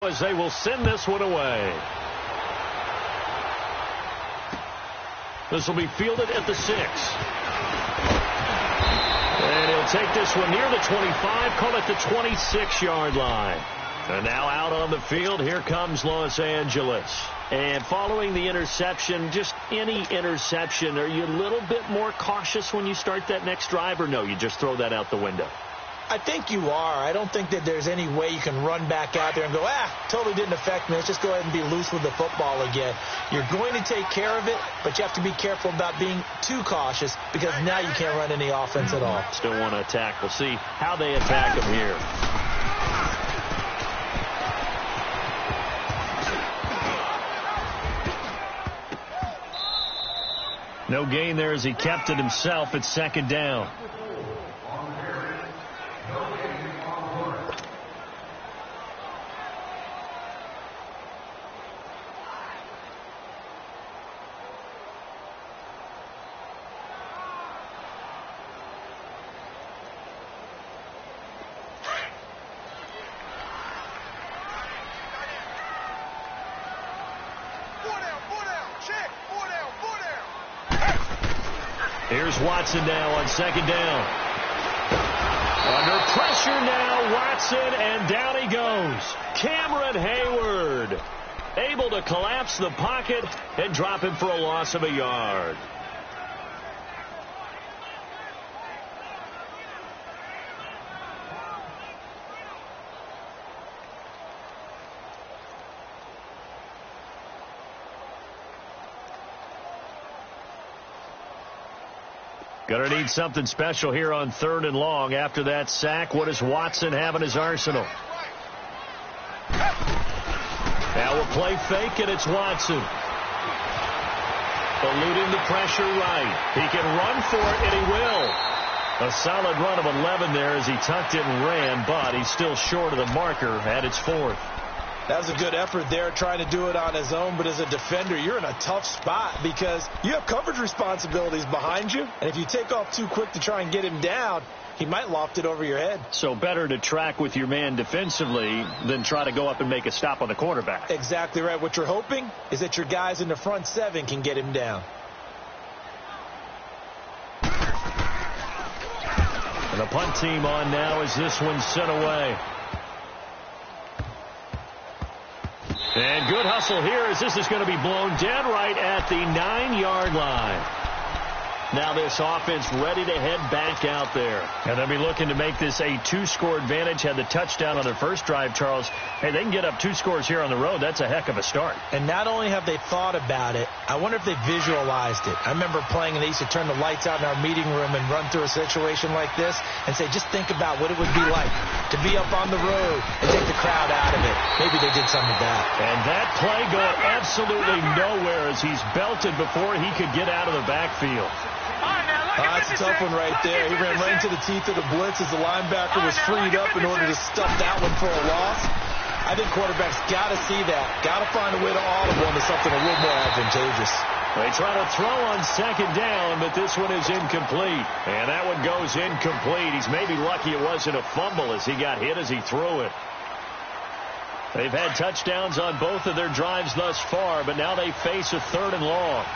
As they will send this one away. This will be fielded at the 6. And he'll take this one near the 25, call it the 26-yard line. And now out on the field, here comes Los Angeles. And following the interception, just any interception, are you a little bit more cautious when you start that next drive, or no, you just throw that out the window? I think you are. I don't think that there's any way you can run back out there and go, totally didn't affect me. Let's just go ahead and be loose with the football again. You're going to take care of it, but you have to be careful about being too cautious because now you can't run any offense at all. Still want to attack. We'll see how they attack him here. No gain there as he kept it himself at second down. Here's Watson now on second down. Under pressure now, Watson, and down he goes. Cameron Hayward able to collapse the pocket and drop him for a loss of a yard. Going to need something special here on 3rd and long. After that sack, what does Watson have in his arsenal? Now we'll play fake, and it's Watson. Eluding the pressure right. He can run for it, and he will. A solid run of 11 there as he tucked it and ran, but he's still short of the marker at its 4th. That was a good effort there trying to do it on his own, but as a defender, you're in a tough spot because you have coverage responsibilities behind you, and if you take off too quick to try and get him down, he might loft it over your head. So better to track with your man defensively than try to go up and make a stop on the quarterback. Exactly right. What you're hoping is that your guys in the front 7 can get him down. And the punt team on now as this one's sent away. And good hustle here as this is going to be blown dead right at the 9-yard line. Now this offense ready to head back out there. And they'll be looking to make this a 2-score advantage. Had the touchdown on their first drive, Charles. Hey, they can get up 2 scores here on the road. That's a heck of a start. And not only have they thought about it, I wonder if they visualized it. I remember playing and they used to turn the lights out in our meeting room and run through a situation like this and say, just think about what it would be like to be up on the road and take the crowd out of it. Maybe they did some of that. And that play going absolutely nowhere as he's belted before he could get out of the backfield. That's a tough one right there. He ran right into the teeth of the blitz as the linebacker was freed up in order to stuff that one for a loss. I think quarterbacks got to see that. Got to find a way to audible into something a little more advantageous. They try to throw on second down, but this one is incomplete. And that one goes incomplete. He's maybe lucky it wasn't a fumble as he got hit as he threw it. They've had touchdowns on both of their drives thus far, but now they face a 3rd and long.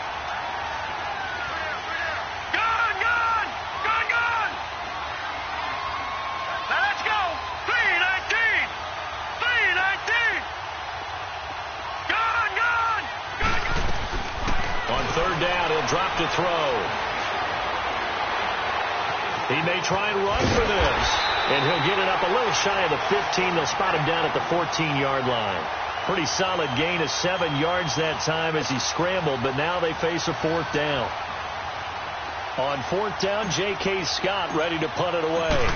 Drop to throw. He may try and run for this. And he'll get it up a little shy of the 15. They'll spot him down at the 14-yard line. Pretty solid gain of 7 yards that time as he scrambled, but now they face a 4th down. On 4th down, J.K. Scott ready to punt it away.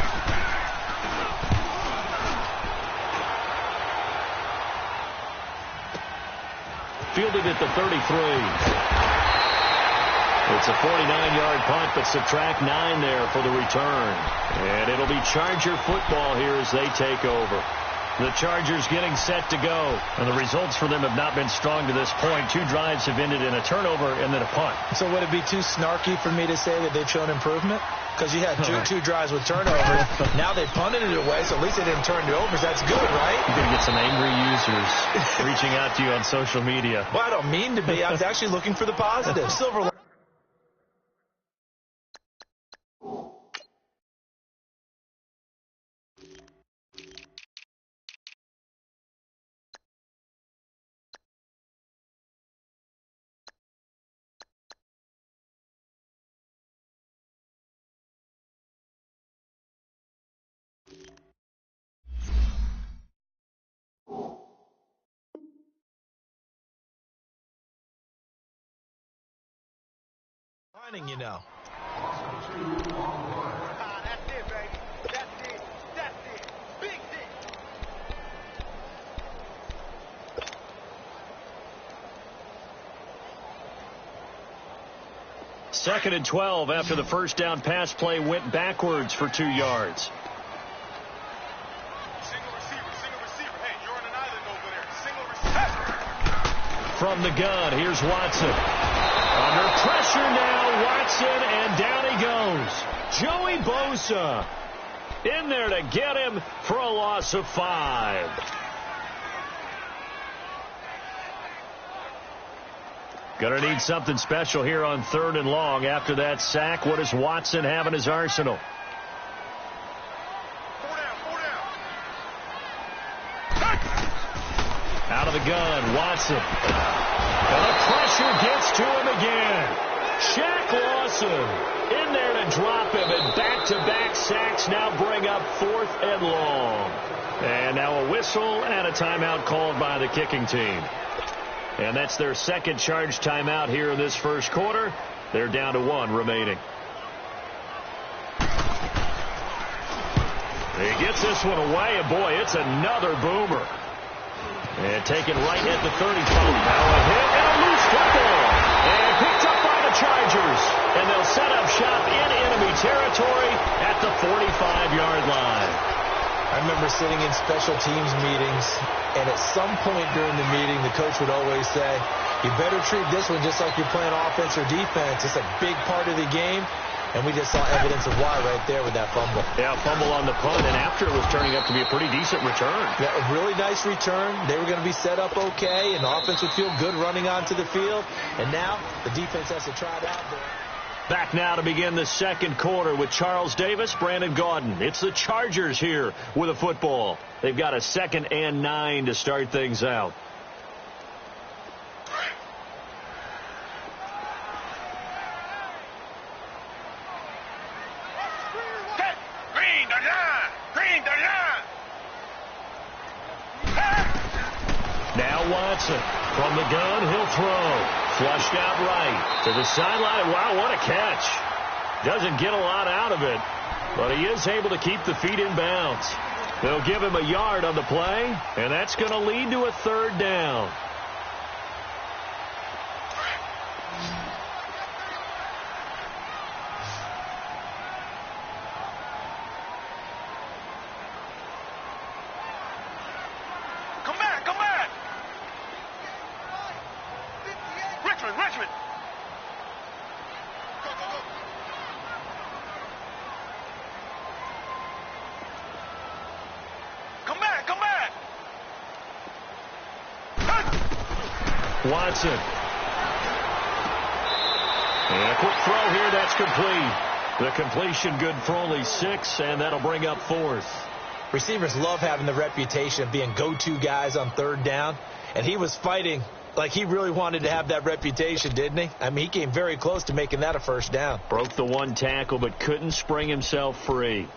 Fielded at the 33. It's a 49-yard punt, but subtract 9 there for the return. And it'll be Charger football here as they take over. The Chargers getting set to go. And the results for them have not been strong to this point. 2 drives have ended in a turnover and then a punt. So would it be too snarky for me to say that they've shown improvement? Because you had two drives with turnovers. Now they punted it away, so at least they didn't turn it over. So that's good, right? You're going to get some angry users reaching out to you on social media. Well, I don't mean to be. I was actually looking for the positive. Silver. You know. That's it, baby. That's it. That's it. Big hit. 2nd and 12 after the first down pass play went backwards for 2 yards. Single receiver. Hey, you're on an island over there. Single receiver. From the gun, here's Watson. Under pressure now, Watson, and down he goes. Joey Bosa in there to get him for a loss of 5. Gonna need something special here on 3rd and long. After that sack, what does Watson have in his arsenal? 4 down. Out of the gun, Watson. And the pressure gets to him again. Shaq Lawson in there to drop him, and back-to-back sacks now bring up 4th and long. And now a whistle and a timeout called by the kicking team. And that's their second charge timeout here in this first quarter. They're down to 1 remaining. He gets this one away, and boy, it's another boomer. And taken right at the 35. Now a hit and a loose football. And picked up by the Chargers. And they'll set up shop in enemy territory at the 45-yard line. I remember sitting in special teams meetings, and at some point during the meeting, the coach would always say, you better treat this one just like you're playing offense or defense. It's a big part of the game. And we just saw evidence of why right there with that fumble. Yeah, fumble on the punt, and after it was turning up to be a pretty decent return. Yeah, a really nice return. They were going to be set up okay, and the offense would feel good running onto the field. And now the defense has to try it out there. Back now to begin the second quarter with Charles Davis, Brandon Gaudin. It's the Chargers here with a football. They've got a 2nd and 9 to start things out. Now Watson from the gun, he'll throw. Flushed out right to the sideline. Wow, what a catch. Doesn't get a lot out of it, but he is able to keep the feet in bounds. They'll give him a yard on the play, and that's going to lead to a 3rd down. Richmond. Come back. Watson. And a quick throw here, that's complete. The completion good for only 6, and that'll bring up 4th. Receivers love having the reputation of being go-to guys on 3rd down, and he was fighting like he really wanted to have that reputation, didn't he? I mean, he came very close to making that a 1st down. Broke the 1 tackle, but couldn't spring himself free.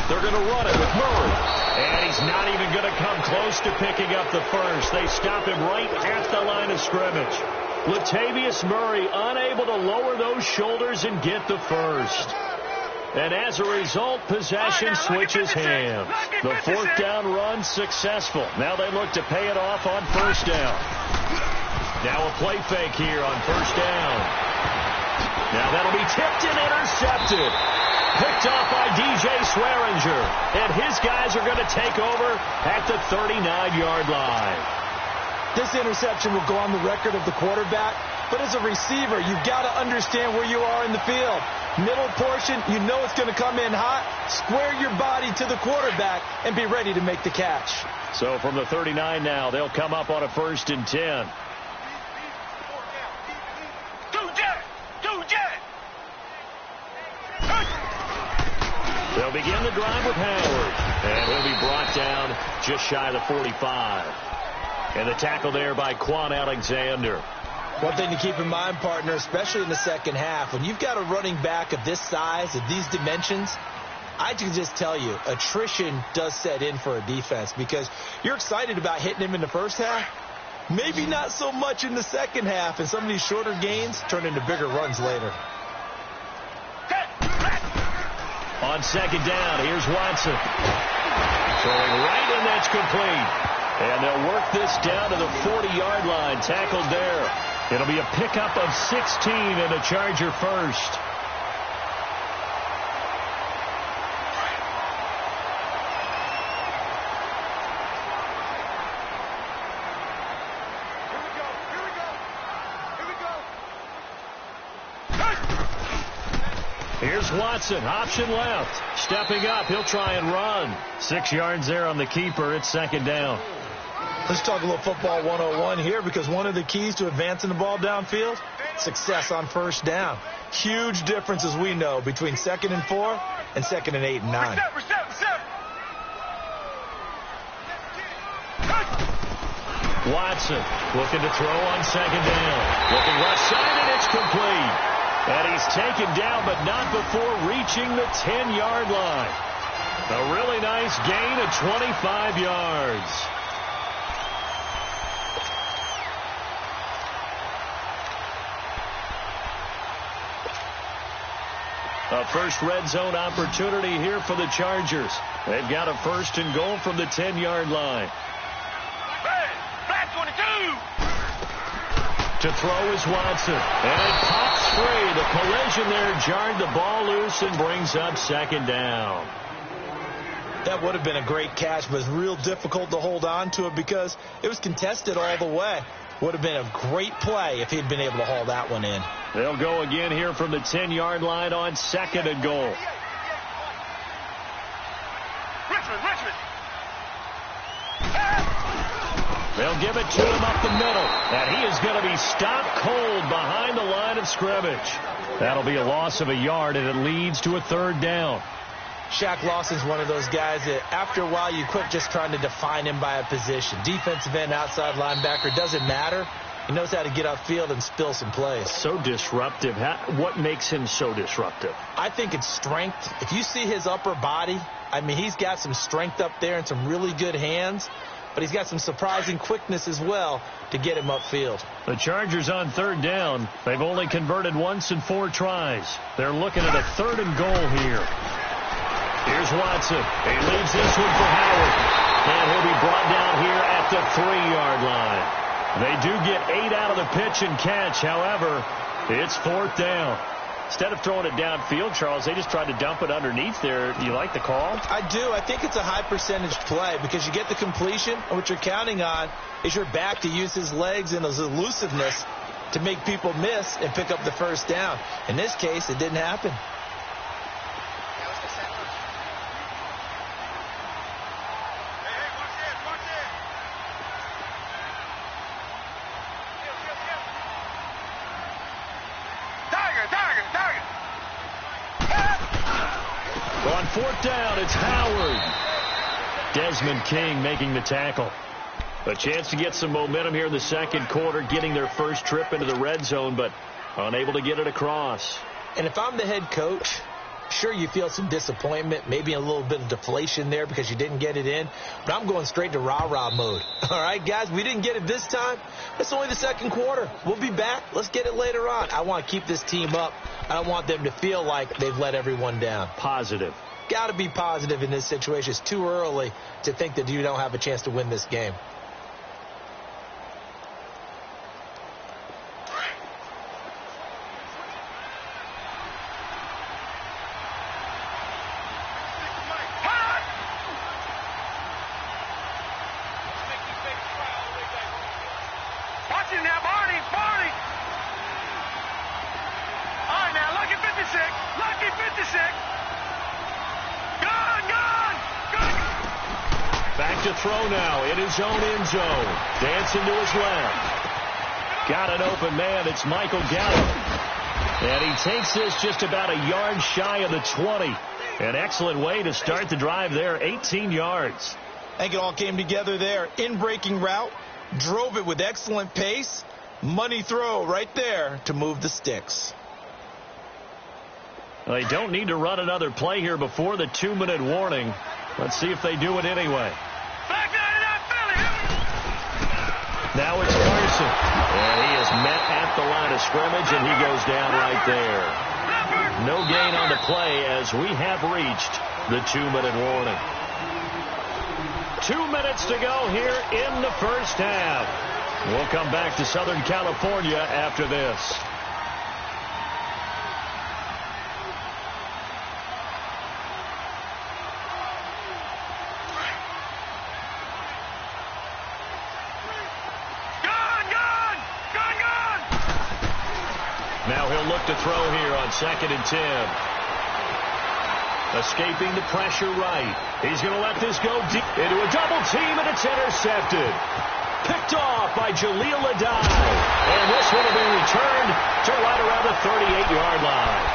They're going to run it with Murray. And he's not even going to come close to picking up the 1st. They stop him right at the line of scrimmage. Latavius Murray unable to lower those shoulders and get the first. And as a result, possession switches hands. The fourth down run successful. Now they look to pay it off on first down. Now a play fake here on first down. Now that'll be tipped and intercepted. Picked off by DJ Swearinger. And his guys are going to take over at the 39-yard line. This interception will go on the record of the quarterback. But as a receiver, you've got to understand where you are in the field. Middle portion, you know it's going to come in hot. Square your body to the quarterback and be ready to make the catch. So from the 39 now, they'll come up on a 1st and 10. They'll begin the drive with Howard. And he'll be brought down just shy of the 45. And the tackle there by Quan Alexander. One thing to keep in mind, partner, especially in the second half, when you've got a running back of this size, of these dimensions, I can just tell you, attrition does set in for a defense because you're excited about hitting him in the first half. Maybe not so much in the second half, and some of these shorter gains turn into bigger runs later. On second down, here's Watson. Throwing right, and that's complete. And they'll work this down to the 40-yard line, tackled there. It'll be a pickup of 16 and a Charger first. Here's Watson, option left. Stepping up, he'll try and run. 6 yards there on the keeper. It's second down. Let's talk a little football 101 here because one of the keys to advancing the ball downfield, success on first down. Huge difference, as we know, between 2nd and 4 and 2nd and 8 and 9. Watson looking to throw on second down. Looking left side, and it's complete. And he's taken down, but not before reaching the 10-yard line. A really nice gain of 25 yards. A first red zone opportunity here for the Chargers. They've got a 1st and goal from the 10-yard line. Black 22. To throw is Watson. And it pops free. The collision there jarred the ball loose and brings up second down. That would have been a great catch, but it's real difficult to hold on to it because it was contested all the way. Would have been a great play if he'd been able to haul that one in. They'll go again here from the 10-yard line on 2nd and goal. Richmond. They'll give it to him up the middle. And he is going to be stopped cold behind the line of scrimmage. That'll be a loss of a yard, and it leads to a 3rd down. Shaq Lawson's one of those guys that after a while you quit just trying to define him by a position. Defensive end, outside linebacker, doesn't matter. He knows how to get upfield and spill some plays. So disruptive. What makes him so disruptive? I think it's strength. If you see his upper body, I mean, he's got some strength up there and some really good hands. But he's got some surprising quickness as well to get him upfield. The Chargers on 3rd down. They've only converted once in 4 tries. They're looking at a 3rd and goal here. Here's Watson. He leaves this one for Howard. And he'll be brought down here at the 3-yard line. They do get 8 out of the pitch and catch. However, it's 4th down. Instead of throwing it downfield, Charles, they just tried to dump it underneath there. Do you like the call? I do. I think it's a high percentage play because you get the completion, and what you're counting on is your back to use his legs and his elusiveness to make people miss and pick up the 1st down. In this case, it didn't happen. On 4th down, it's Howard. Desmond King making the tackle. A chance to get some momentum here in the 2nd quarter, getting their first trip into the red zone, but unable to get it across. And if I'm the head coach, Sure, you feel some disappointment, maybe a little bit of deflation there because you didn't get it in, but I'm going straight to rah-rah mode. All right, guys, we didn't get it this time. It's only the second quarter. We'll be back. Let's get it later on. I want to keep this team up. I don't want them to feel like they've let everyone down. Positive. Got to be positive in this situation. It's too early to think that you don't have a chance to win this game. Back to throw now in his own end zone. Dancing to his left. Got an open man. It's Michael Gallup. And he takes this just about a yard shy of the 20. An excellent way to start the drive there. 18 yards. I think it all came together there. In-breaking route. Drove it with excellent pace. Money throw right there to move the sticks. They don't need to run another play here before the 2-minute warning. Let's see if they do it anyway. Now it's Carson. And he is met at the line of scrimmage, and he goes down right there. No gain on the play as we have reached the 2-minute warning. 2 minutes to go here in the first half. We'll come back to Southern California after this. Now he'll look to throw here on 2nd and 10. Escaping the pressure right. He's going to let this go deep into a double team, and it's intercepted. Picked off by Jaleel Adai. And this one will be returned to right around the 38-yard line.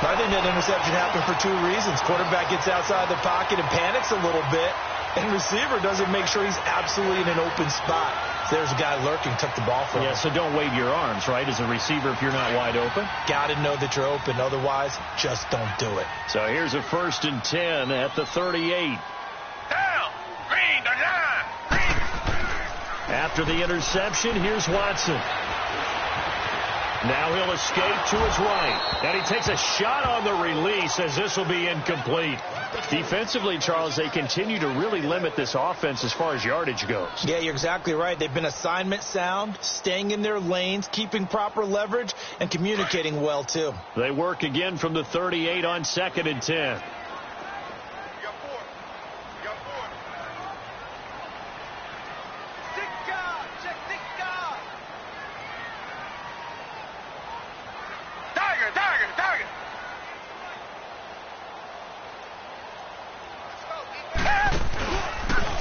I think that interception happened for 2 reasons. Quarterback gets outside the pocket and panics a little bit, and receiver doesn't make sure he's absolutely in an open spot. So there's a guy lurking, took the ball from him. Yeah, so don't wave your arms, right, as a receiver if you're not wide open. Got to know that you're open. Otherwise, just don't do it. So here's a 1st and 10 at the 38. Down. Green, the line. Green. After the interception, here's Watson. Now he'll escape to his right. And he takes a shot on the release as this will be incomplete. Defensively, Charles, they continue to really limit this offense as far as yardage goes. Yeah, you're exactly right. They've been assignment sound, staying in their lanes, keeping proper leverage, and communicating well, too. They work again from the 38 on 2nd and 10.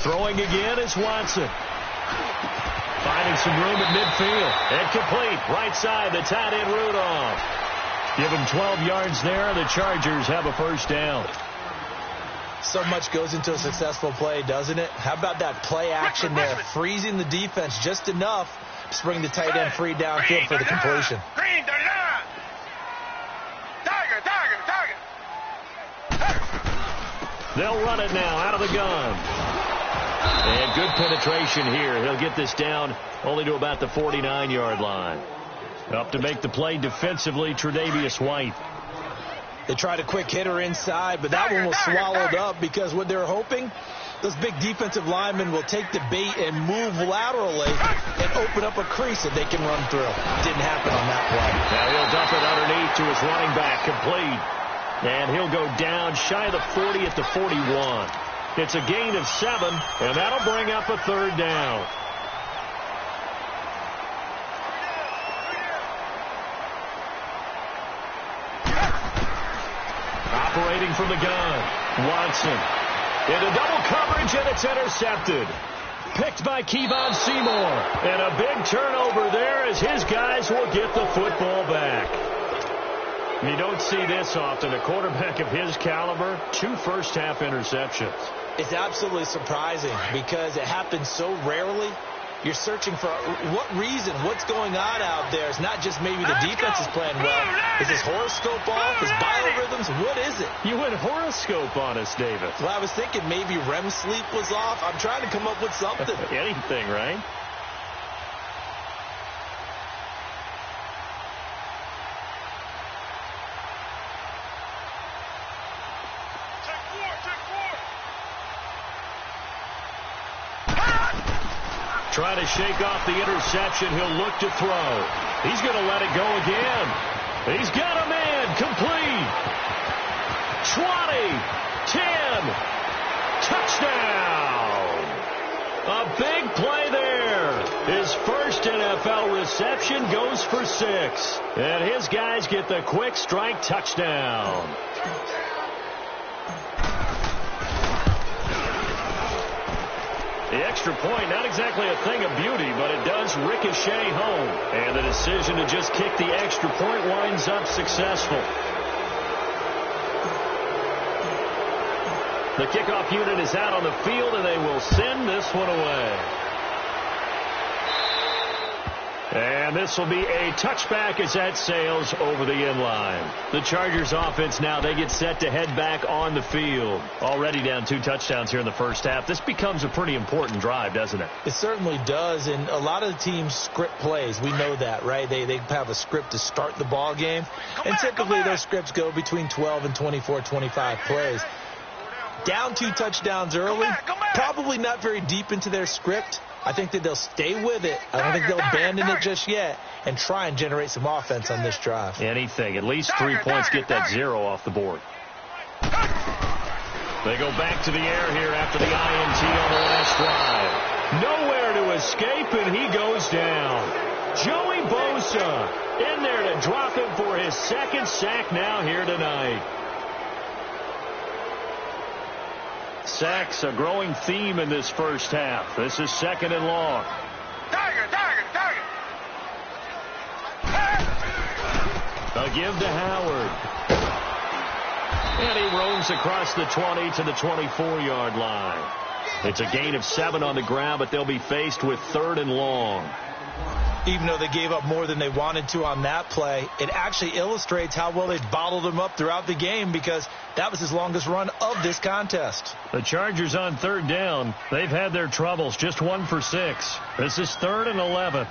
Throwing again is Watson. Finding some room at midfield. And complete. Right side, the tight end Rudolph. Give him 12 yards there. The Chargers have a first down. So much goes into a successful play, doesn't it? How about that play action there? Freezing the defense just enough to bring the tight end free downfield for the completion. Green, the line. Tiger. They'll run it now out of the gun. And good penetration here. He'll get this down only to about the 49-yard line. Up to make the play defensively, Tre'Davious White. They tried a quick hitter inside, but that one was swallowed up because what they're hoping, those big defensive linemen will take the bait and move laterally and open up a crease that they can run through. Didn't happen on that play. Now he'll dump it underneath to his running back, complete. And he'll go down shy of the 40 at the 41. It's a gain of 7, and that'll bring up a 3rd down. Operating from the gun, Watson. Into double coverage, and it's intercepted. Picked by Kevon Seymour. And a big turnover there as his guys will get the football back. You don't see this often. A quarterback of his caliber, 2 first-half interceptions. It's absolutely surprising because it happens so rarely. You're searching for what reason, what's going on out there. It's not just maybe the defense is playing well, Is his horoscope off? His biorhythms? What is it? You went horoscope on us, David. Well, I was thinking maybe REM sleep was off. I'm trying to come up with something. Anything, right? Trying to shake off the interception. He'll look to throw. He's going to let it go again. He's got a man. Complete. 20. 10. Touchdown. A big play there. His first NFL reception goes for 6. And his guys get the quick strike touchdown. The extra point, not exactly a thing of beauty, but it does ricochet home. And the decision to just kick the extra point winds up successful. The kickoff unit is out on the field, and they will send this one away. And this will be a touchback as that sails over the end line. The Chargers offense now, they get set to head back on the field. Already down 2 touchdowns here in the first half. This becomes a pretty important drive, doesn't it? It certainly does, and a lot of the teams script plays. We know that, right? They have a script to start the ball game, and typically those scripts go between 12 and 24, 25 plays. Down 2 touchdowns early, probably not very deep into their script. I think that they'll stay with it. I don't think they'll abandon it just yet and try and generate some offense on this drive. Anything. At least 3 points. Get that 0 off the board. They go back to the air here after the INT on the last drive. Nowhere to escape, and he goes down. Joey Bosa in there to drop him for his 2nd sack now here tonight. Sacks a growing theme in this first half. This is 2nd and long. A give to Howard. And he roams across the 20 to the 24-yard line. It's a gain of 7 on the ground, but they'll be faced with 3rd and long. Even though they gave up more than they wanted to on that play, it actually illustrates how well they bottled them up throughout the game, because that was his longest run of this contest. The Chargers on 3rd down. They've had their troubles. Just 1 for 6. This is 3rd and 11.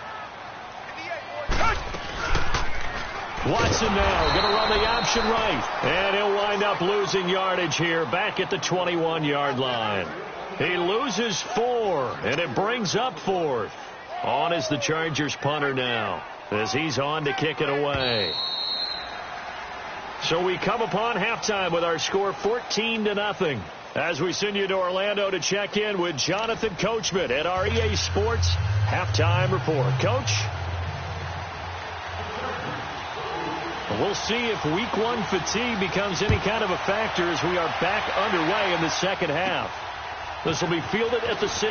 Watson now going to run the option right. And he'll wind up losing yardage here back at the 21-yard line. He loses 4, and it brings up 4th. On is the Chargers punter now, as he's on to kick it away. So we come upon halftime with our score 14-0. As we send you to Orlando to check in with Jonathan Coachman at our EA Sports Halftime Report. Coach? We'll see if Week 1 fatigue becomes any kind of a factor as we are back underway in the second half. This will be fielded at the 6.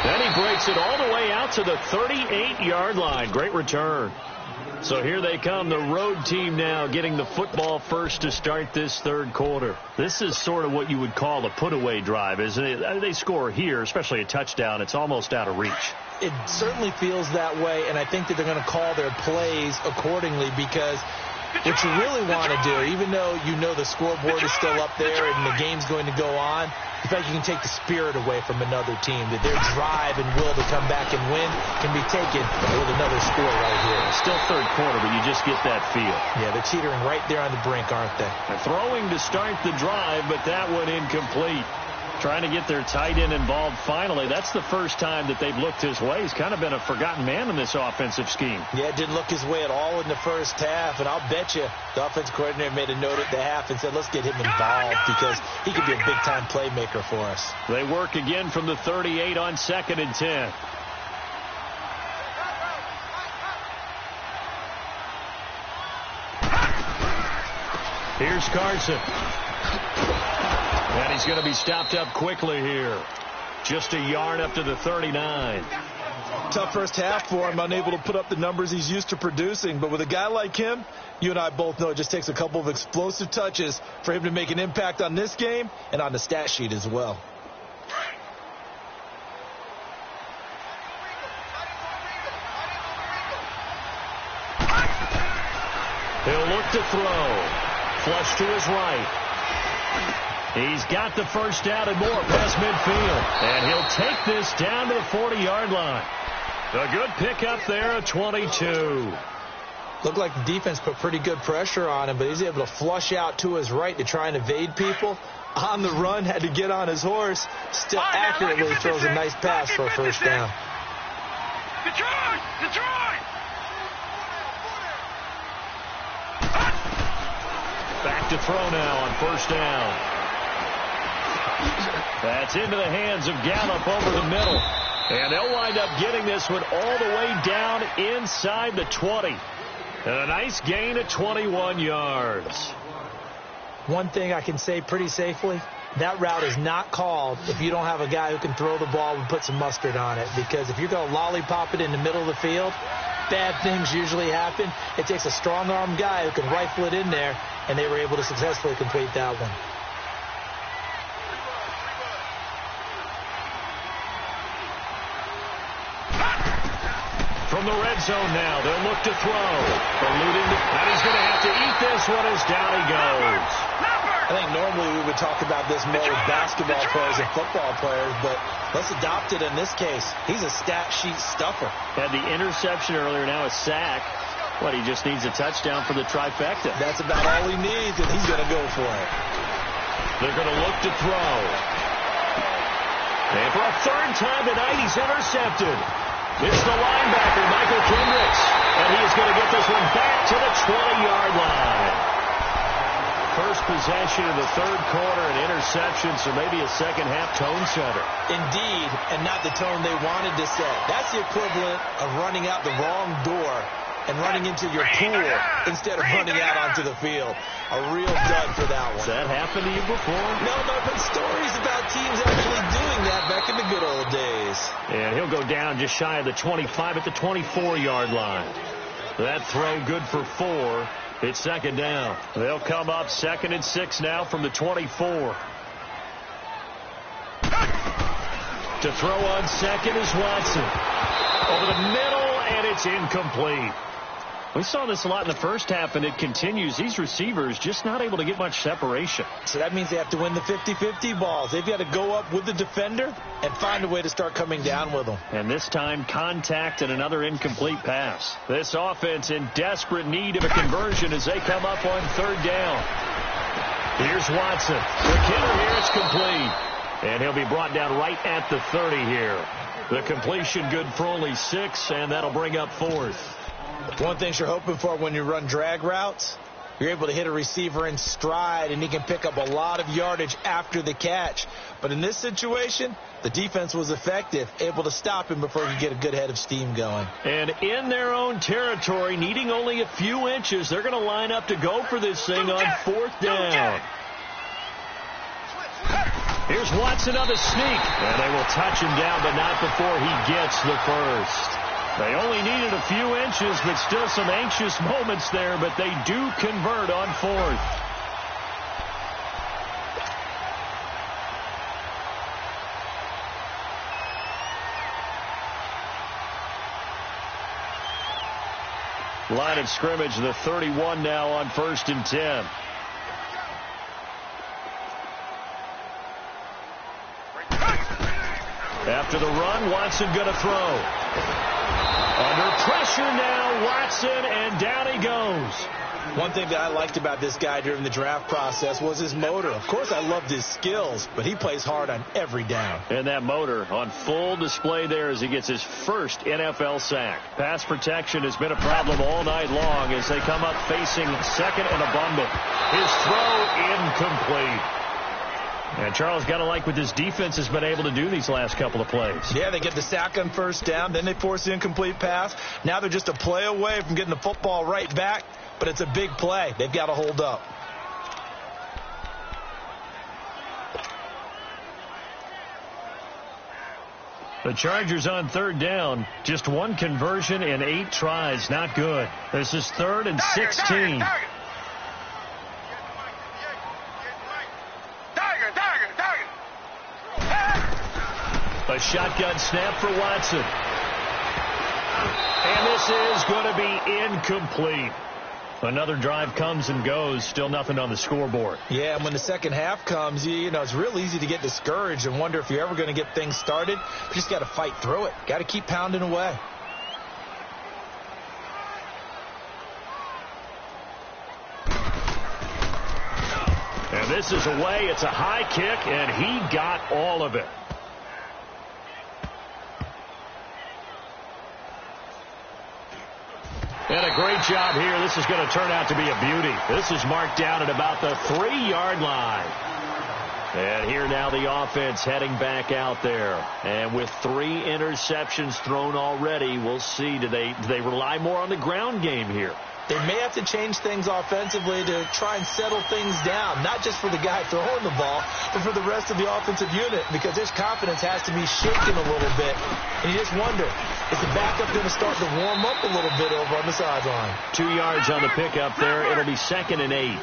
Then he breaks it all the way out to the 38-yard line. Great return. So here they come, the road team now getting the football first to start this 3rd quarter. This is sort of what you would call a put-away drive, isn't it? They score here, especially a touchdown. It's almost out of reach. It certainly feels that way, and I think that they're going to call their plays accordingly, because what you really want to do, even though you know the scoreboard is still up there and the game's going to go on, in fact, you can take the spirit away from another team, that their drive and will to come back and win can be taken with another score right here. Still 3rd quarter, but you just get that feel. Yeah, they're teetering right there on the brink, aren't they? They're throwing to start the drive, but that one incomplete. Trying to get their tight end involved finally. That's the first time that they've looked his way. He's kind of been a forgotten man in this offensive scheme. Yeah, it didn't look his way at all in the first half, and I'll bet you the offense coordinator made a note at the half and said, let's get him involved, because he could be a big-time playmaker for us. They work again from the 38 on 2nd and 10. Here's Carson. And he's going to be stopped up quickly here. Just a yard up to the 39. Tough first half for him, unable to put up the numbers he's used to producing. But with a guy like him, you and I both know it just takes a couple of explosive touches for him to make an impact on this game and on the stat sheet as well. He'll look to throw. Flush to his right. He's got the first down and more past midfield. And he'll take this down to the 40-yard line. A good pickup there at 22. Looked like the defense put pretty good pressure on him, but he's able to flush out to his right to try and evade people. On the run, had to get on his horse. Still accurately throws a nice pass for a first down. Detroit! Detroit! Back to throw now on first down. That's into the hands of Gallup over the middle. And they'll wind up getting this one all the way down inside the 20. And a nice gain of 21 yards. One thing I can say pretty safely, that route is not called if you don't have a guy who can throw the ball and put some mustard on it. Because if you're going to lollipop it in the middle of the field, bad things usually happen. It takes a strong-arm guy who can rifle it in there, and they were able to successfully complete that one. From the red zone now, they'll look to throw. Eluding, and he's going to have to eat this one as down he goes. I think normally we would talk about this more with basketball players and football players, but let's adopt it in this case. He's a stat sheet stuffer. Had the interception earlier, now a sack. What, he just needs a touchdown for the trifecta. That's about all he needs, and he's going to go for it. They're going to look to throw. And for a third time tonight, he's intercepted. It's the linebacker, Michael Kendricks. And he is going to get this one back to the 20-yard line. First possession of the third quarter, an interception, so maybe a second-half tone setter. Indeed, and not the tone they wanted to set. That's the equivalent of running out the wrong door and running into your pool instead of running out onto the field. A real dud for that one. Has that happened to you before? No, but I've heard stories about teams actually doing that back in the good old days. And he'll go down just shy of the 25 at the 24-yard line. That throw good for 4. It's second down. They'll come up 2nd and 6 now from the 24. To throw on second is Watson. Over the middle, and it's incomplete. We saw this a lot in the first half, and it continues. These receivers just not able to get much separation. So that means they have to win the 50-50 balls. They've got to go up with the defender and find a way to start coming down with them. And this time, contact and another incomplete pass. This offense in desperate need of a conversion as they come up on third down. Here's Watson. The killer here, it's complete. And he'll be brought down right at the 30 here. The completion good for only 6, and that'll bring up 4th. One thing you're hoping for when you run drag routes, you're able to hit a receiver in stride, and he can pick up a lot of yardage after the catch. But in this situation, the defense was effective, able to stop him before he could get a good head of steam going. And in their own territory, needing only a few inches, they're going to line up to go for this thing on 4th down. Here's Watson on the sneak. And they will touch him down, but not before he gets the first. They only needed a few inches, but still some anxious moments there, but they do convert on 4th. Line of scrimmage, the 31 now on 1st and 10. After the run, Watson going to throw. Under pressure now, Watson, and down he goes. One thing that I liked about this guy during the draft process was his motor. Of course, I loved his skills, but he plays hard on every down. And that motor on full display there as he gets his first NFL sack. Pass protection has been a problem all night long as they come up facing second and a bundle. His throw incomplete. And Charles, got to like what this defense has been able to do these last couple of plays. Yeah, they get the sack on first down, then they force the incomplete pass. Now they're just a play away from getting the football right back, but it's a big play. They've got to hold up. The Chargers on third down, just one conversion in 8 tries. Not good. This is 3rd and 16. A shotgun snap for Watson. And this is going to be incomplete. Another drive comes and goes, still nothing on the scoreboard. Yeah, and when the second half comes, you know, it's real easy to get discouraged and wonder if you're ever going to get things started. You just got to fight through it. Got to keep pounding away. And this is away. It's a high kick, and he got all of it. And a great job here. This is going to turn out to be a beauty. This is marked down at about the 3-yard line. And here now the offense heading back out there. And with 3 interceptions thrown already, we'll see. Do they rely more on the ground game here? They may have to change things offensively to try and settle things down, not just for the guy throwing the ball, but for the rest of the offensive unit, because his confidence has to be shaken a little bit. And you just wonder, is the backup going to start to warm up a little bit over on the sideline? 2 yards on the pickup there. It'll be 2nd and 8.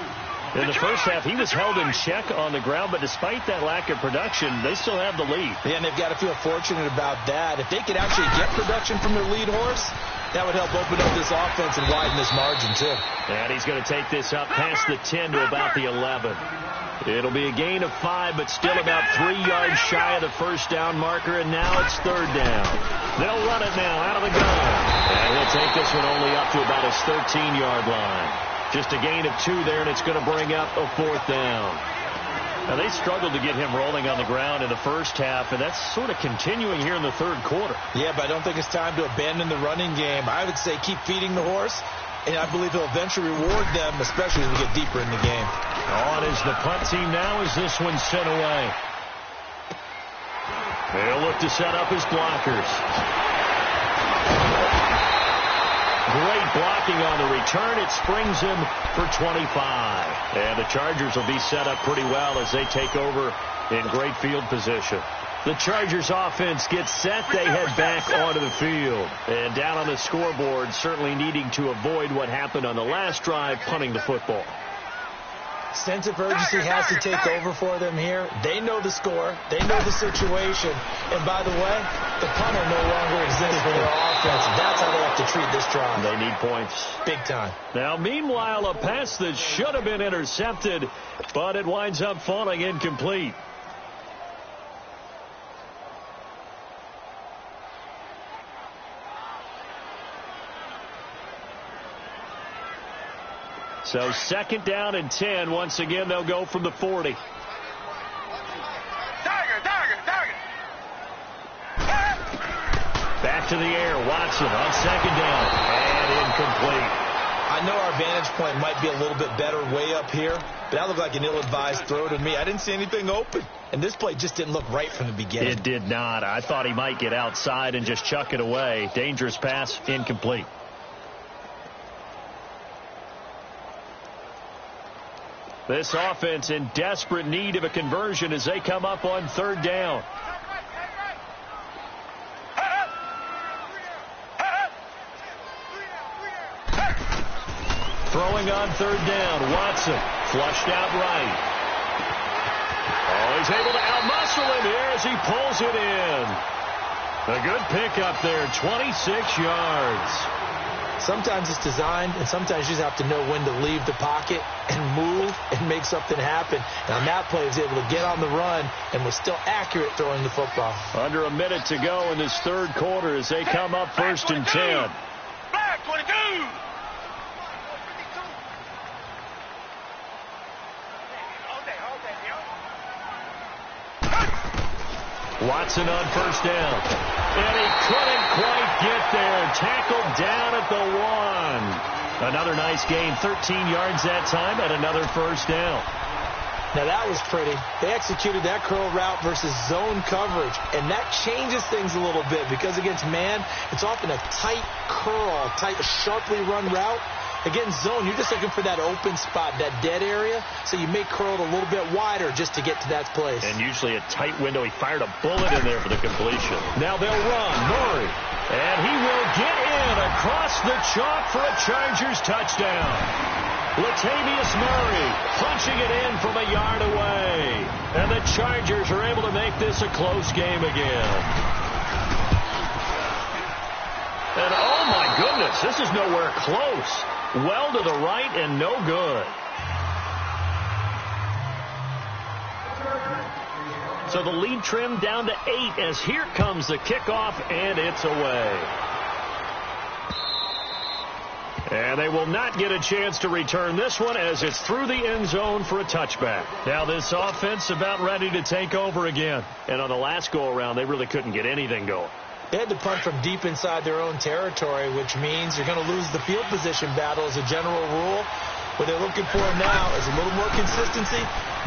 In the first half, he was held in check on the ground, but despite that lack of production, they still have the lead. Yeah, and they've got to feel fortunate about that. If they could actually get production from their lead horse, that would help open up this offense and widen this margin, too. And he's going to take this up past the 10 to about the 11. It'll be a gain of 5, but still about 3 yards shy of the first down marker, and now it's 3rd down. They'll run it now out of the gun. And he'll take this one only up to about his 13-yard line. Just a gain of 2 there, and it's going to bring up a 4th down. Now, they struggled to get him rolling on the ground in the first half, and that's sort of continuing here in the 3rd quarter. Yeah, but I don't think it's time to abandon the running game. I would say keep feeding the horse, and I believe he'll eventually reward them, especially as we get deeper in the game. On is the punt team now as this one's sent away. They'll look to set up his blockers. Great blocking on the return. It springs him for 25. And the Chargers will be set up pretty well as they take over in great field position. The Chargers offense gets set. They head back onto the field. And down on the scoreboard, certainly needing to avoid what happened on the last drive, punting the football. Sense of urgency has to take over for them here. They know the score. They know the situation. And by the way, the punter no longer exists for their offense. That's how they have to treat this drive. They need points. Big time. Now, meanwhile, a pass that should have been intercepted, but it winds up falling incomplete. So 2nd down and 10. Once again, they'll go from the 40. Back to the air. Watson on 2nd down. And incomplete. I know our vantage point might be a little bit better way up here, but that looked like an ill-advised throw to me. I didn't see anything open. And this play just didn't look right from the beginning. It did not. I thought he might get outside and just chuck it away. Dangerous pass, incomplete. This offense in desperate need of a conversion as they come up on 3rd down. Throwing on 3rd down, Watson flushed out right. Oh, he's able to outmuscle him here as he pulls it in. A good pickup there, 26 yards. Sometimes it's designed, and sometimes you just have to know when to leave the pocket and move and make something happen. And on that play, he was able to get on the run and was still accurate throwing the football. Under a minute to go in this 3rd quarter as they come up 1st and 10. Back 22. Watson on 1st down. And he couldn't quite get there. Tackled down at the 1. Another nice gain. 13 yards that time and another 1st down. Now that was pretty. They executed that curl route versus zone coverage, and that changes things a little bit because against man, it's often a tight curl, sharply run route. Against zone, you're just looking for that open spot, that dead area, so you may curl it a little bit wider just to get to that place. And usually a tight window. He fired a bullet in there for the completion. Now they'll run. Murray. And he will get in across the chalk for a Chargers touchdown. Latavius Murray punching it in from a yard away. And the Chargers are able to make this a close game again. And oh my goodness. goodness, this is nowhere close. Well to the right and no good. So the lead trimmed down to 8 as here comes the kickoff, and it's away. And they will not get a chance to return this one as it's through the end zone for a touchback. Now this offense about ready to take over again. And on the last go-around, they really couldn't get anything going. They had to punt from deep inside their own territory, which means you're going to lose the field position battle as a general rule. What they're looking for now is a little more consistency,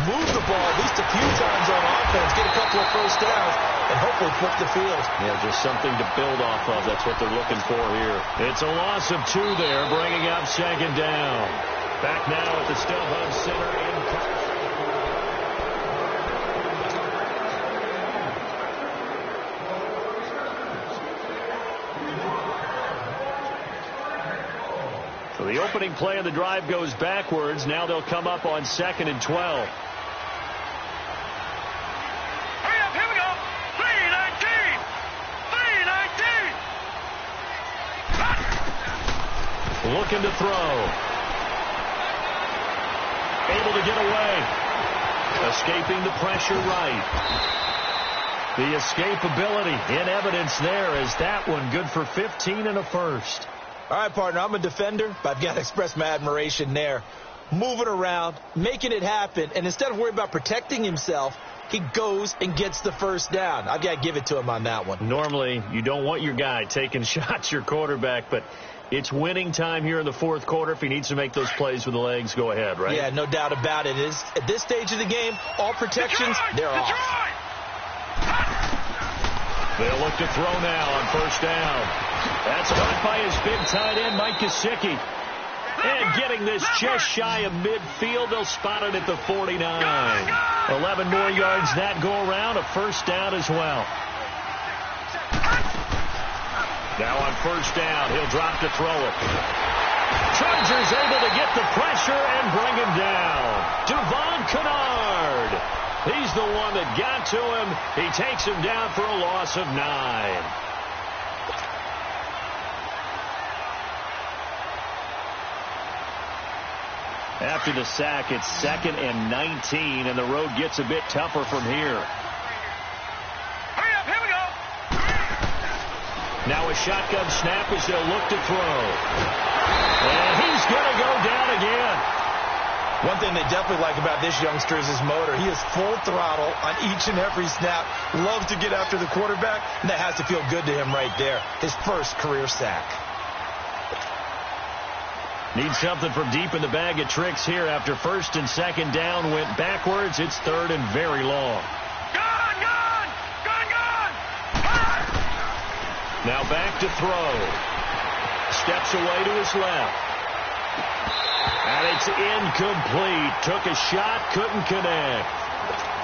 move the ball at least a few times on offense, get a couple of first downs, and hopefully flip the field. Yeah, just something to build off of. That's what they're looking for here. It's a loss of 2 there, bringing up second down. Back now at the StubHub Center in Carson. So the opening play of the drive goes backwards. Now they'll come up on 2nd and 12. Hurry up, here we go. 319. 319. Looking to throw. Able to get away. Escaping the pressure right. The escapability in evidence there as that one good for 15 and a first. All right, partner, I'm a defender, but I've got to express my admiration there. Moving around, making it happen, and instead of worrying about protecting himself, he goes and gets the first down. I've got to give it to him on that one. Normally, you don't want your guy taking shots, your quarterback, but it's winning time here in the fourth quarter. If he needs to make those plays with the legs, go ahead, right? Yeah, no doubt about it. At this stage of the game, all protections, they're off. They'll look to throw now on first down. That's caught by his big tight end, Mike Gesicki. And getting this just shy of midfield, they'll spot it at the 49. 11 more yards that go around, a first down as well. Now on first down, he'll drop to throw it. Chargers able to get the pressure and bring him down. Devon Kennard. He's the one that got to him. He takes him down for a loss of 9. After the sack, it's 2nd and 19, and the road gets a bit tougher from here. Hurry up, here we go. Now a shotgun snap as they'll look to throw. And he's going to go down again. One thing they definitely like about this youngster is his motor. He is full throttle on each and every snap. Loves to get after the quarterback, and that has to feel good to him right there. His first career sack. Needs something from deep in the bag of tricks here after first and second down went backwards. It's 3rd and very long. Gun! Now back to throw. Steps away to his left. And it's incomplete. Took a shot, couldn't connect.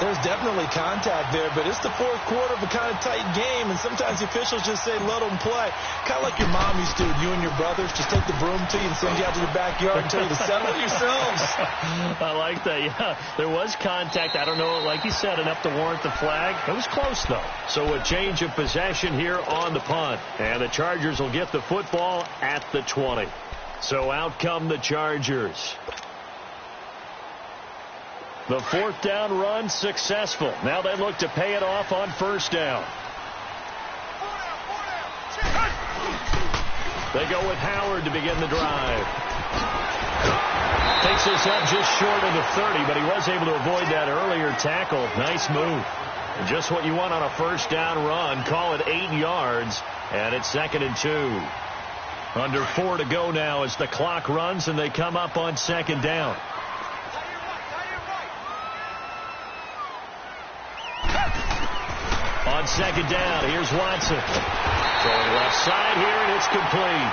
There's definitely contact there, but it's the fourth quarter of a kind of tight game, and sometimes the officials just say, let them play. Kind of like your mom used to, you and your brothers, just take the broom to you and send you out to the backyard and tell you to settle it yourselves. I like that, yeah. There was contact. I don't know, like you said, enough to warrant the flag. It was close, though. So a change of possession here on the punt, and the Chargers will get the football at the 20. So out come the Chargers. The fourth down run successful. Now they look to pay it off on first down. They go with Howard to begin the drive. Takes this up just short of the 30, but he was able to avoid that earlier tackle. Nice move. And just what you want on a first down run. Call it 8 yards, and it's 2nd and 2. Under 4 to go now as the clock runs, and they come up on second down. On second down, here's Watson. Throwing left side here, and it's complete.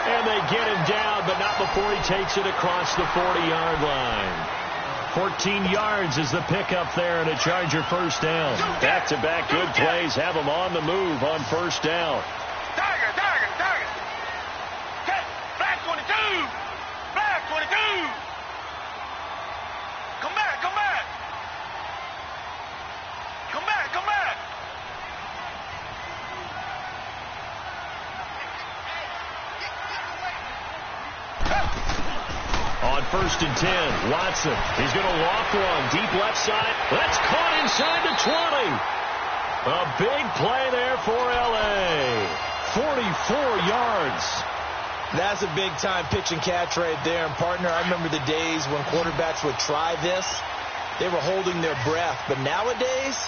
And they get him down, but not before he takes it across the 40-yard line. 14 yards is the pickup there, and a Charger first down. Back-to-back good plays have them on the move on first down. Tiger. Okay, flag 22. Flag 22. Come back. first and 10. Watson, he's going to loft one. Deep left side. That's caught inside the 20. A big play there for L.A. 44 yards. That's a big-time pitch and catch right there. And, partner, I remember the days when quarterbacks would try this. They were holding their breath. But nowadays,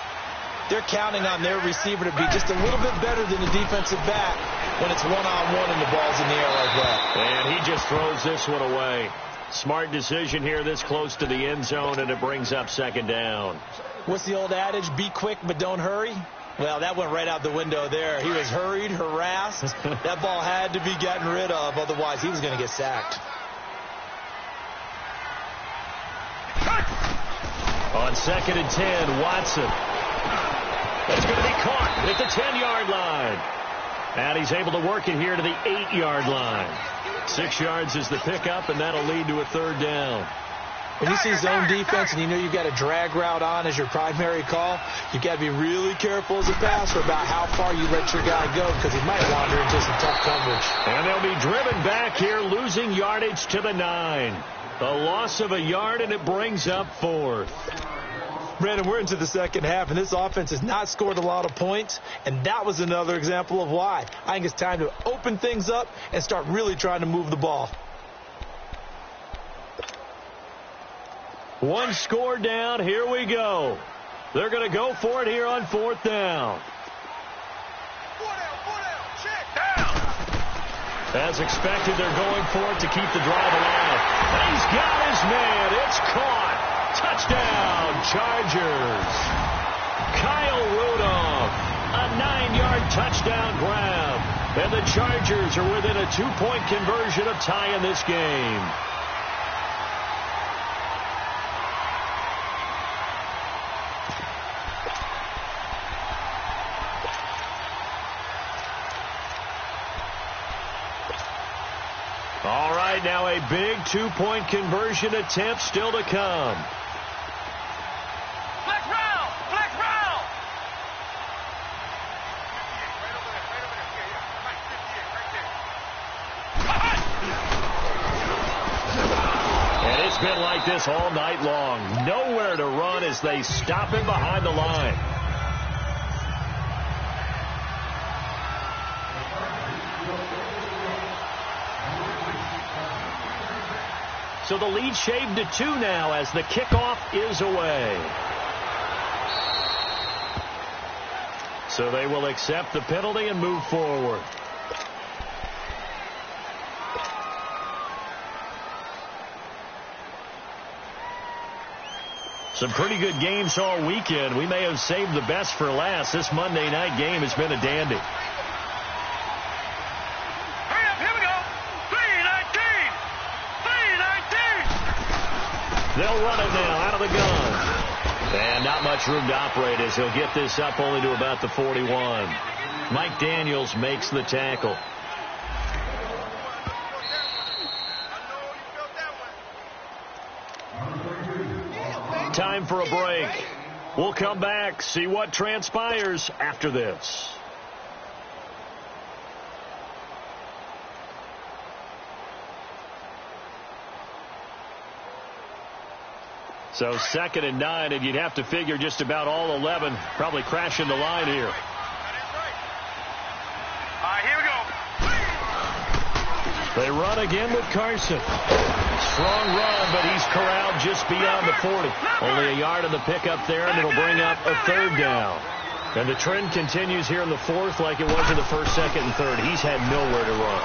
they're counting on their receiver to be just a little bit better than the defensive back when it's one-on-one and the ball's in the air like that. And he just throws this one away. Smart decision here this close to the end zone, and it brings up second down. What's the old adage? Be quick, but don't hurry. Well, that went right out the window there. He was hurried, harassed. That ball had to be gotten rid of. Otherwise, he was going to get sacked. On second and 10, Watson. That's going to be caught at the 10-yard line. And he's able to work it here to the 8-yard line. 6 yards is the pickup, and that'll lead to a third down. When you see zone defense and you know you've got a drag route on as your primary call, you've got to be really careful as a passer about how far you let your guy go because he might wander into some tough coverage. And they'll be driven back here, losing yardage to the 9. A loss of a yard, and it brings up fourth. Brandon, we're into the second half, and this offense has not scored a lot of points, and that was another example of why. I think it's time to open things up and start really trying to move the ball. One score down. Here we go. They're going to go for it here on fourth down. Check down. As expected, they're going for it to keep the drive alive. He's got his man. It's caught. Touchdown, Chargers. Kyle Rudolph, a 9-yard touchdown grab. And the Chargers are within a 2-point conversion of tying this game. All right, now a big 2-point conversion attempt still to come. Flex round. Flex round. And it's been like this all night long. Nowhere to run as they stop him behind the line. So the lead shaved to 2 now as the kickoff is away. So they will accept the penalty and move forward. Some pretty good games all weekend. We may have saved the best for last. This Monday night game has been a dandy. They'll run it now out of the gun. And not much room to operate as he'll get this up only to about the 41. Mike Daniels makes the tackle. Time for a break. We'll come back, see what transpires after this. So 2nd and 9, and you'd have to figure just about all 11 probably crashing the line here. All right, here we go. They run again with Carson. Strong run, but he's corralled just beyond the 40. Only a yard in the pickup there, and it'll bring up a third down. And the trend continues here in the fourth like it was in the first, second, and third. He's had nowhere to run.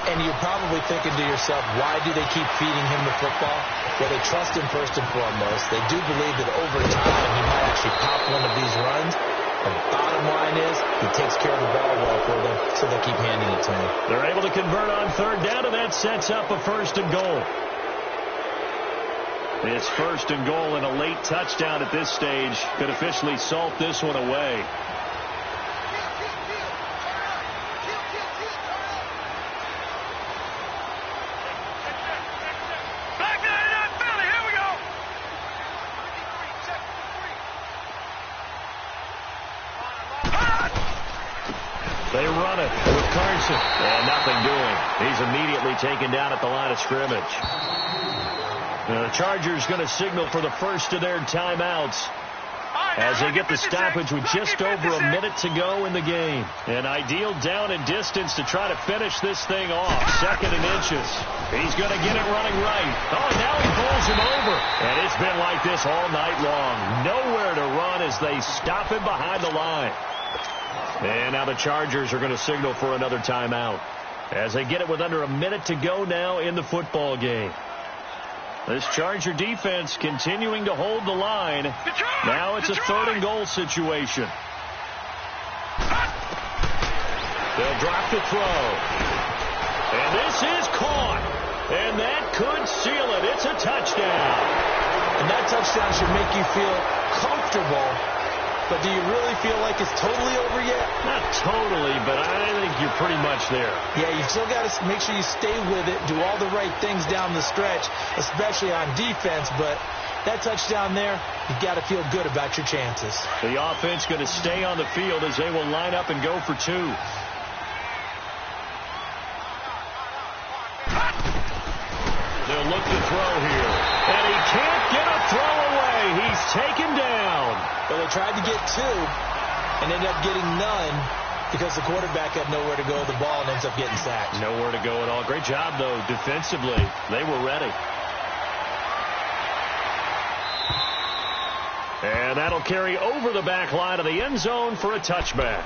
And you're probably thinking to yourself, why do they keep feeding him the football? Well, they trust him first and foremost. They do believe that over time he might actually pop one of these runs. The bottom line is he takes care of the ball well for them, so they keep handing it to him. They're able to convert on third down, and that sets up a 1st and goal. It's 1st and goal, and a late touchdown at this stage could officially salt this one away. They run it with Carson. And nothing doing. He's immediately taken down at the line of scrimmage. Now the Chargers going to signal for the first of their timeouts as they get the stoppage with just over a minute to go in the game. An ideal down and distance to try to finish this thing off. 2nd and inches. He's going to get it running right. Oh, now he pulls him over. And it's been like this all night long. Nowhere to run as they stop him behind the line. And now the Chargers are going to signal for another timeout as they get it with under a minute to go now in the football game. This Charger defense continuing to hold the line. Now it's a 3rd and goal situation. They'll drop the throw. And this is caught. And that could seal it. It's a touchdown. And that touchdown should make you feel comfortable. But do you really feel like it's totally over yet? Not totally, but I think you're pretty much there. Yeah, you've still got to make sure you stay with it, do all the right things down the stretch, especially on defense. But that touchdown there, you've got to feel good about your chances. The offense going to stay on the field as they will line up and go for 2. They'll look to throw here. And he can't get a throw away. He's taken down. Well, they tried to get 2 and ended up getting none because the quarterback had nowhere to go with the ball and ends up getting sacked. Nowhere to go at all. Great job, though, defensively. They were ready. And that'll carry over the back line of the end zone for a touchback.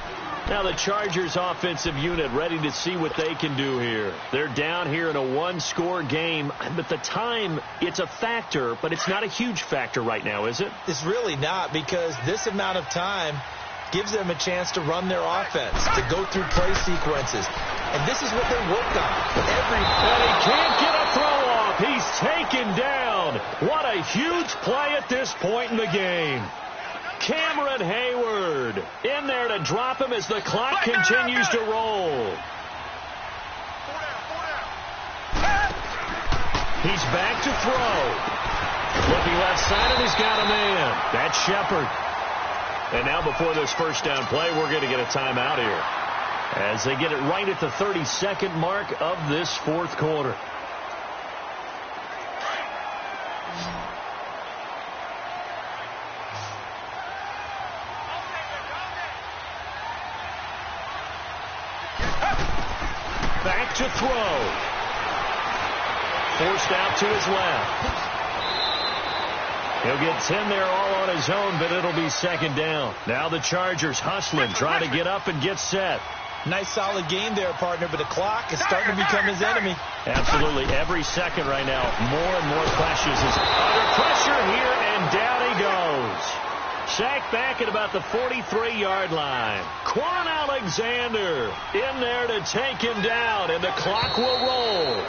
Now the Chargers offensive unit ready to see what they can do here. They're down here in a 1-score game, but the time, it's a factor, but it's not a huge factor right now, is it? It's really not, because this amount of time gives them a chance to run their offense, to go through play sequences. And this is what they work on. And he can't get a throw off. He's taken down. What a huge play at this point in the game. Cameron Hayward in there to drop him as the clock continues to roll. He's back to throw. Looking left side, and he's got a man. That's Shepard. And now before this first down play, we're going to get a timeout here as they get it right at the 32nd mark of this 4th quarter. Back to throw. Forced out to his left. He'll get 10 there all on his own, but it'll be 2nd down. Now the Chargers hustling, trying to get up and get set. Nice solid game there, partner, but the clock is starting to become his enemy. Absolutely. Every second right now, more and more precious. Is under pressure here, and down he goes. Sacked back at about the 43-yard line. Quan Alexander in there to take him down, and the clock will roll.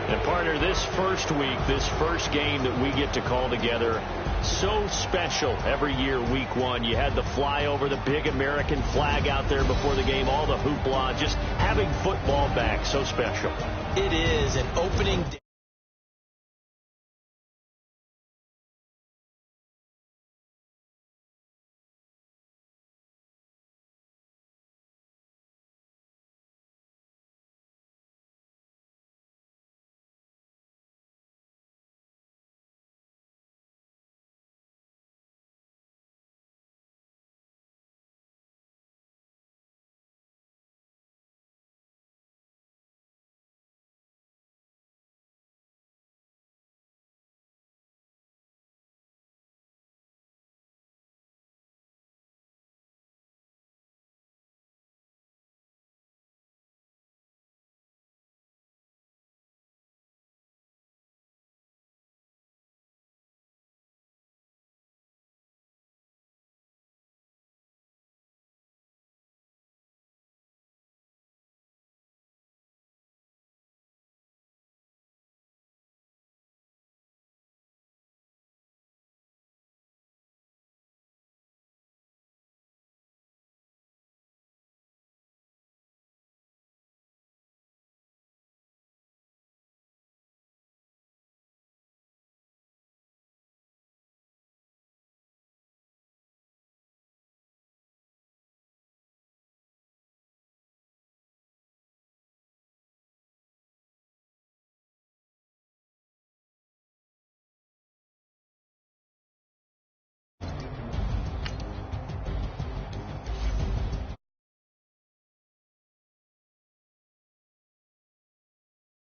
And partner, this first week, this first game that we get to call together, so special every year, week 1. You had the flyover, the big American flag out there before the game, all the hoopla, just having football back, so special. It is an opening day.